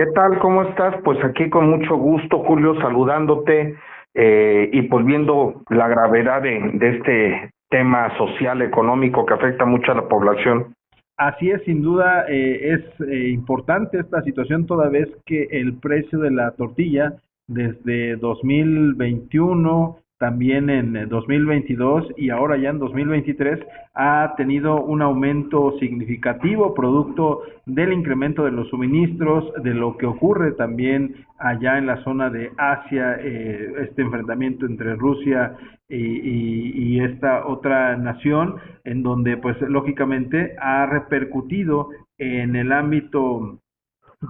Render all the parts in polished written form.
¿Qué tal? ¿Cómo estás? Pues aquí con mucho gusto, Julio, saludándote y pues viendo la gravedad de este tema social, económico que afecta mucho a la población. Así es, sin duda es importante esta situación toda vez que el precio de la tortilla desde 2021, también en 2022 y ahora ya en 2023 ha tenido un aumento significativo producto del incremento de los suministros, de lo que ocurre también allá en la zona de Asia, este enfrentamiento entre Rusia y esta otra nación en donde pues lógicamente ha repercutido en el ámbito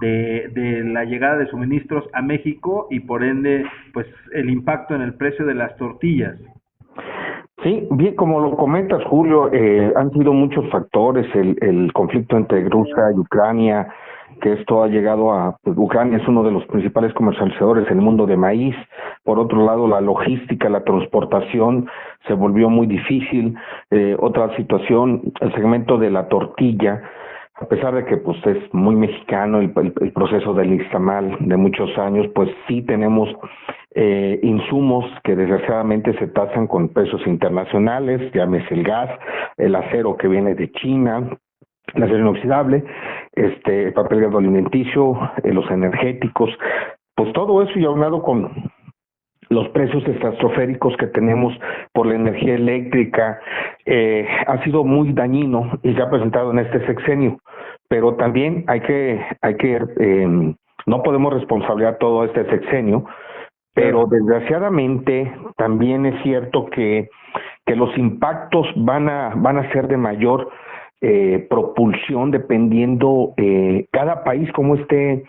de la llegada de suministros a México y por ende pues el impacto en el precio de las tortillas. Sí, bien, como lo comentas, Julio, han sido muchos factores, el conflicto entre Rusia y Ucrania, que esto ha llegado a, pues, Ucrania es uno de los principales comercializadores en el mundo de maíz. Por otro lado, la logística, la transportación se volvió muy difícil. Otra situación, el segmento de la tortilla, a pesar de que pues es muy mexicano el proceso del nixtamal de muchos años, pues sí tenemos insumos que desgraciadamente se tasan con precios internacionales, llámese el gas, el acero que viene de China, el acero inoxidable, el papel alimenticio, los energéticos, pues todo eso y aunado con los precios estratosféricos que tenemos por la energía eléctrica, ha sido muy dañino y se ha presentado en este sexenio, pero también no podemos responsabilizar todo este sexenio, pero desgraciadamente también es cierto que los impactos van a ser de mayor propulsión dependiendo cada país cómo esté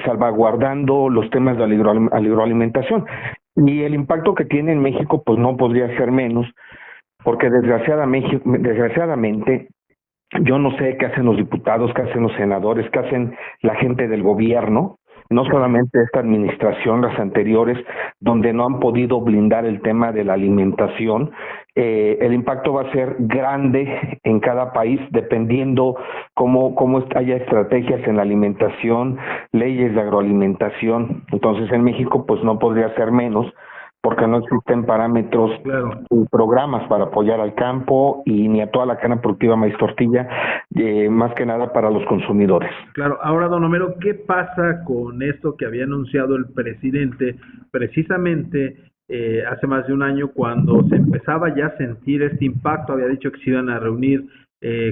salvaguardando los temas de la agroalimentación. Y el impacto que tiene en México pues no podría ser menos, porque desgraciadamente yo no sé qué hacen los diputados, qué hacen los senadores, qué hacen la gente del gobierno, no solamente esta administración, las anteriores, donde no han podido blindar el tema de la alimentación. El impacto va a ser grande en cada país, dependiendo cómo haya estrategias en la alimentación, leyes de agroalimentación. Entonces, en México, pues no podría ser menos, porque no existen parámetros y programas para apoyar al campo y ni a toda la cadena productiva maíz tortilla, más que nada para los consumidores. Claro, ahora don Homero, ¿qué pasa con esto que había anunciado el presidente precisamente hace más de un año cuando se empezaba ya a sentir este impacto? Había dicho que se iban a reunir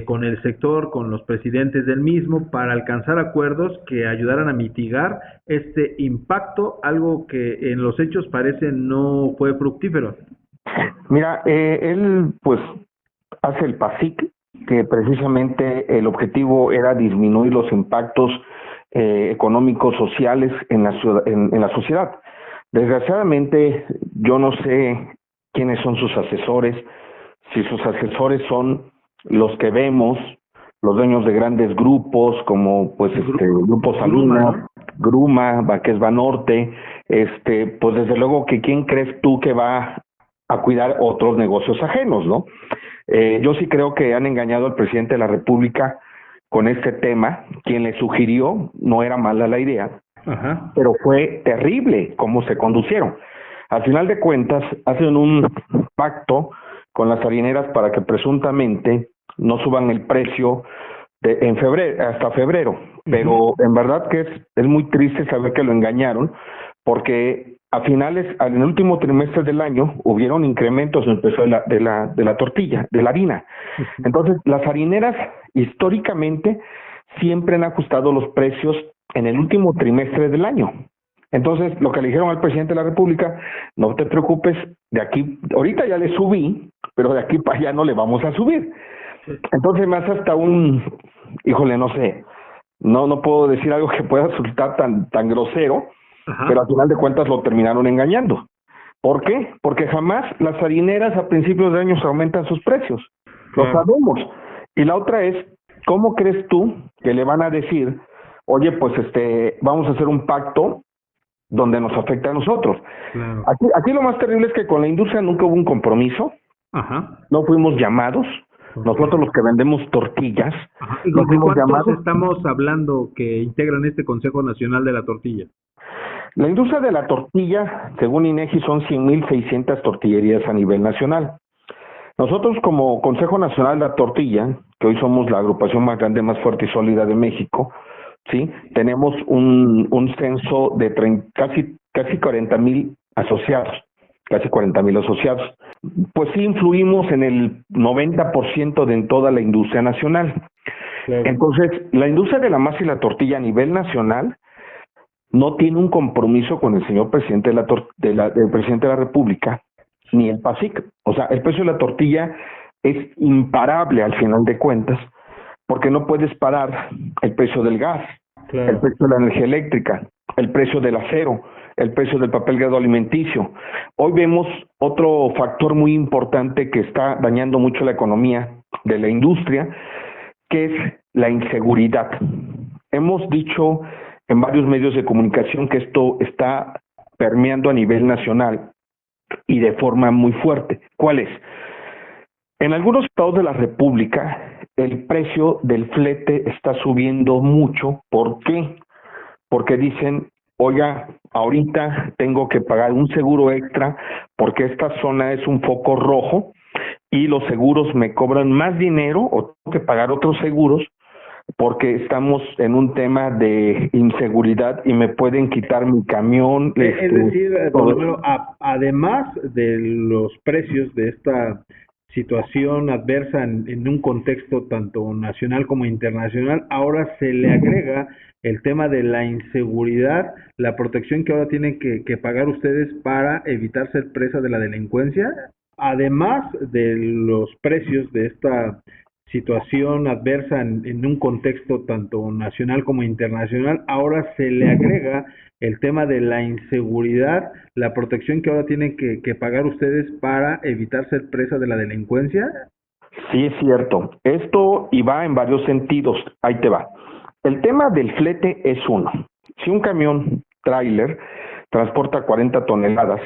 con el sector, con los presidentes del mismo, para alcanzar acuerdos que ayudaran a mitigar este impacto, algo que en los hechos parece no fue fructífero. Mira, él pues hace el PASIC, que precisamente el objetivo era disminuir los impactos económicos, sociales en la sociedad. Desgraciadamente, yo no sé quiénes son sus asesores, si sus asesores son los que vemos, los dueños de grandes grupos como pues Grupo Salinas, Gruma, que es Banorte, pues desde luego que quién crees tú que va a cuidar otros negocios ajenos, ¿no? Yo sí creo que han engañado al presidente de la República con este tema. Quien le sugirió no era mala la idea, pero fue terrible cómo se conducieron. Al final de cuentas, hacen un pacto con las harineras para que presuntamente no suban el precio en febrero, hasta febrero, pero en verdad que es muy triste saber que lo engañaron, porque en el último trimestre del año hubieron incrementos en el precio de la tortilla, de la harina. Entonces, las harineras históricamente siempre han ajustado los precios en el último trimestre del año. Entonces, lo que le dijeron al presidente de la República, no te preocupes, de aquí, ahorita ya le subí, pero de aquí para allá no le vamos a subir. Entonces me hace hasta híjole, no sé, no puedo decir algo que pueda resultar tan grosero, pero al final de cuentas lo terminaron engañando. ¿Por qué? Porque jamás las harineras a principios de año aumentan sus precios, lo sabemos. Y la otra es, ¿cómo crees tú que le van a decir, oye, pues vamos a hacer un pacto donde nos afecta a nosotros? Aquí lo más terrible es que con la industria nunca hubo un compromiso, no fuimos llamados, Nosotros los que vendemos tortillas, Ajá. ¿Y nos de hemos cuántos llamado. estamos hablando que integran este Consejo Nacional de la Tortilla? La industria de la tortilla, según INEGI, son 100.600 tortillerías a nivel nacional. Nosotros como Consejo Nacional de la Tortilla, que hoy somos la agrupación más grande, más fuerte y sólida de México, sí, tenemos un censo de casi 40.000 asociados, casi 40.000 asociados. Pues sí influimos en el 90% de en toda la industria nacional. Claro. Entonces, la industria de la masa y la tortilla a nivel nacional no tiene un compromiso con el señor presidente del presidente de la República, ni el PASIC. O sea, el precio de la tortilla es imparable al final de cuentas, porque no puedes parar el precio del gas, Claro. el precio de la energía eléctrica, el precio del acero, el precio del papel grado alimenticio. Hoy vemos otro factor muy importante que está dañando mucho la economía de la industria, que es la inseguridad. Hemos dicho en varios medios de comunicación que esto está permeando a nivel nacional y de forma muy fuerte. ¿Cuál es? En algunos estados de la República, el precio del flete está subiendo mucho. ¿Por qué? Porque dicen, oiga, ahorita tengo que pagar un seguro extra porque esta zona es un foco rojo y los seguros me cobran más dinero o tengo que pagar otros seguros porque estamos en un tema de inseguridad y me pueden quitar mi camión. Es decir, don Romero, además de los precios de esta situación adversa en un contexto tanto nacional como internacional, ahora se le agrega el tema de la inseguridad, la protección que ahora tienen que pagar ustedes para evitar ser presa de la delincuencia. Además de los precios de esta situación adversa en un contexto tanto nacional como internacional, ahora se le agrega el tema de la inseguridad, la protección que ahora tienen que pagar ustedes para evitar ser presa de la delincuencia. Sí, es cierto. Esto y va en varios sentidos. Ahí te va. El tema del flete es uno. Si un camión tráiler transporta 40 toneladas,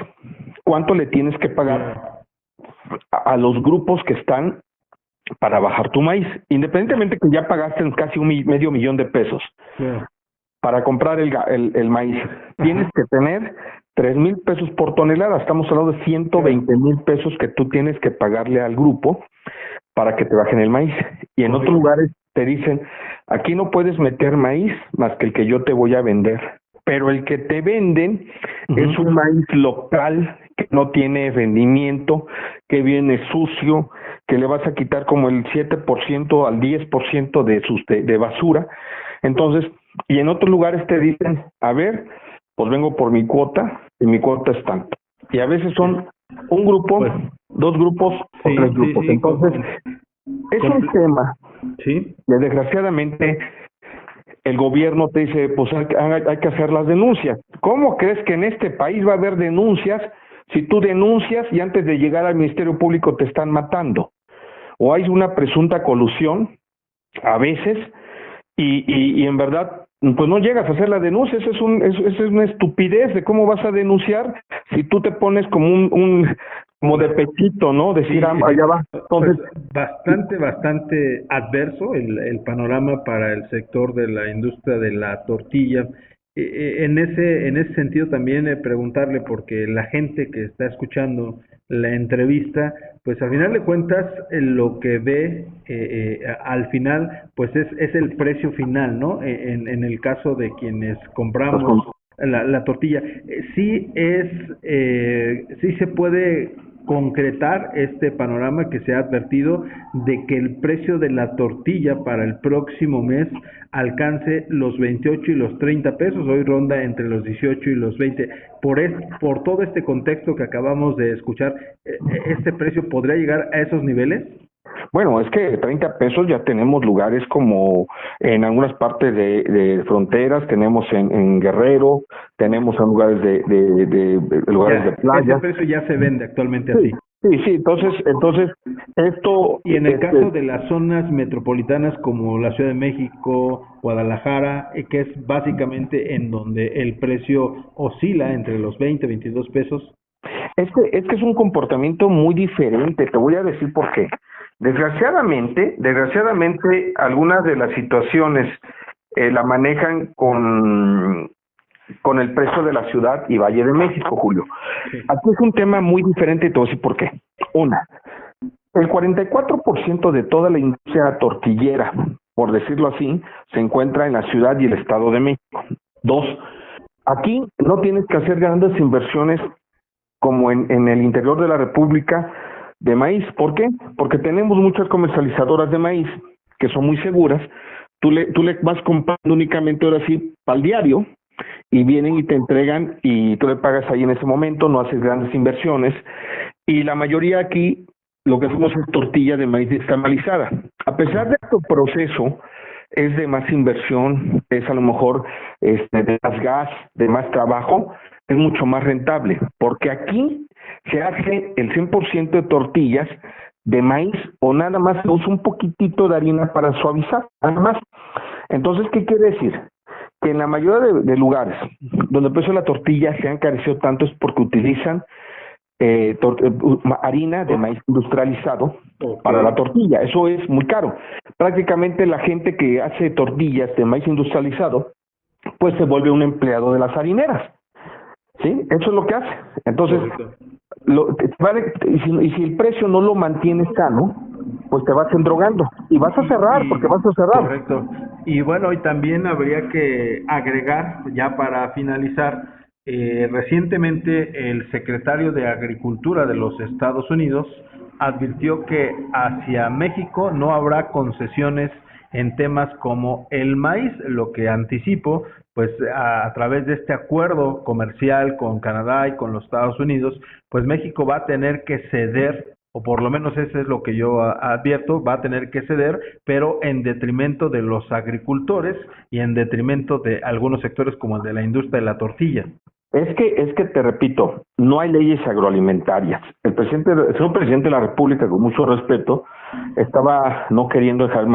¿cuánto le tienes que pagar a los grupos que están para bajar tu maíz? Independientemente que ya pagaste casi medio millón de pesos para comprar el maíz, tienes que tener 3,000 pesos por tonelada. Estamos hablando de 120,000 pesos que tú tienes que pagarle al grupo para que te bajen el maíz. Y en otros lugares te dicen, aquí no puedes meter maíz más que el que yo te voy a vender. Pero el que te venden es un maíz local que no tiene rendimiento, que viene sucio, que le vas a quitar como el 7% al 10% de basura. Entonces, y en otros lugares te dicen, a ver, pues vengo por mi cuota y mi cuota es tanto. Y a veces son un grupo, pues, dos grupos o tres grupos. Entonces, es un tema que desgraciadamente el gobierno te dice, pues hay que hacer las denuncias. ¿Cómo crees que en este país va a haber denuncias si tú denuncias y antes de llegar al Ministerio Público te están matando? O hay una presunta colusión a veces y en verdad pues no llegas a hacer la denuncia. Eso es una estupidez de cómo vas a denunciar si tú te pones como como de pechito, ¿no? Decir, allá va. Entonces, pues bastante adverso el panorama para el sector de la industria de la tortilla. En ese sentido también preguntarle, porque la gente que está escuchando la entrevista, pues al final de cuentas lo que ve al final pues es el precio final, ¿no? En el caso de quienes compramos la tortilla, sí se puede concretar este panorama que se ha advertido de que el precio de la tortilla para el próximo mes alcance los 28 y los 30 pesos, hoy ronda entre los 18 y los 20. Por todo este contexto que acabamos de escuchar, ¿este precio podría llegar a esos niveles? Bueno, es que 30 pesos ya tenemos lugares como en algunas partes de fronteras, tenemos en Guerrero, tenemos en lugares de lugares de playa. Ese precio ya se vende actualmente así. Sí, entonces esto... Y en el caso de las zonas metropolitanas como la Ciudad de México, Guadalajara, que es básicamente en donde el precio oscila entre los 20 y 22 pesos. Es que es un comportamiento muy diferente, te voy a decir por qué. Desgraciadamente, algunas de las situaciones la manejan con el precio de la ciudad y Valle de México, Julio. Aquí es un tema muy diferente y te voy a decir por qué. Una, el 44% de toda la industria tortillera, por decirlo así, se encuentra en la ciudad y el Estado de México. Dos, aquí no tienes que hacer grandes inversiones como en el interior de la República de maíz. ¿Por qué? Porque tenemos muchas comercializadoras de maíz que son muy seguras. Tú le vas comprando únicamente ahora sí para el diario y vienen y te entregan y tú le pagas ahí en ese momento, no haces grandes inversiones y la mayoría aquí lo que hacemos es tortilla de maíz nixtamalizada. A pesar de que el proceso es de más inversión, es a lo mejor de más gas, de más trabajo, es mucho más rentable, porque aquí se hace el 100% de tortillas de maíz o nada más se usa un poquitito de harina para suavizar, nada más. Entonces, ¿qué quiere decir? Que en la mayoría de lugares donde el precio de la tortilla se ha encarecido tanto es porque utilizan harina de maíz industrializado para la tortilla. Eso es muy caro. Prácticamente la gente que hace tortillas de maíz industrializado, pues se vuelve un empleado de las harineras. ¿Sí? Eso es lo que hace. Entonces, y si el precio no lo mantienes sano, pues te vas endrogando y vas a cerrar, porque vas a cerrar. Correcto. Y bueno, y también habría que agregar, ya para finalizar, recientemente el secretario de Agricultura de los Estados Unidos advirtió que hacia México no habrá concesiones en temas como el maíz, lo que anticipo, pues a través de este acuerdo comercial con Canadá y con los Estados Unidos, pues México va a tener que ceder, o por lo menos eso es lo que yo advierto, va a tener que ceder, pero en detrimento de los agricultores y en detrimento de algunos sectores como el de la industria de la tortilla. Es que te repito, no hay leyes agroalimentariel señor presidente de la República, con mucho respeto, estaba no queriendo dejar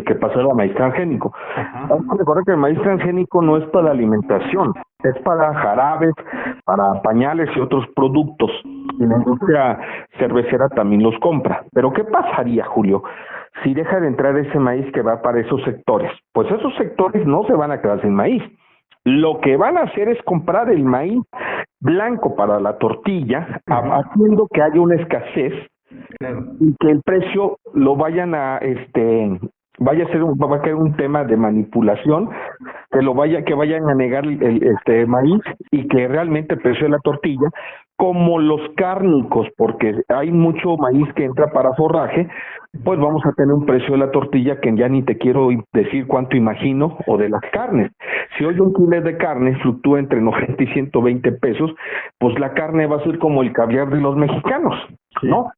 que pasara maíz transgénico. Recuerda que el maíz transgénico no es para alimentación, es para jarabes, para pañales y otros productos. Y la industria cervecera también los compra. Pero ¿qué pasaría, Julio, si deja de entrar ese maíz que va para esos sectores? Pues esos sectores no se van a quedar sin maíz. Lo que van a hacer es comprar el maíz blanco para la tortilla, haciendo que haya una escasez y que el precio lo vayan a va a quedar un tema de manipulación, que vayan a negar el maíz y que realmente el precio de la tortilla, como los cárnicos, porque hay mucho maíz que entra para forraje, pues vamos a tener un precio de la tortilla que ya ni te quiero decir cuánto imagino, o de las carnes. Si hoy un kilo de carne fluctúa entre 90 y 120 pesos, pues la carne va a ser como el caviar de los mexicanos, ¿no?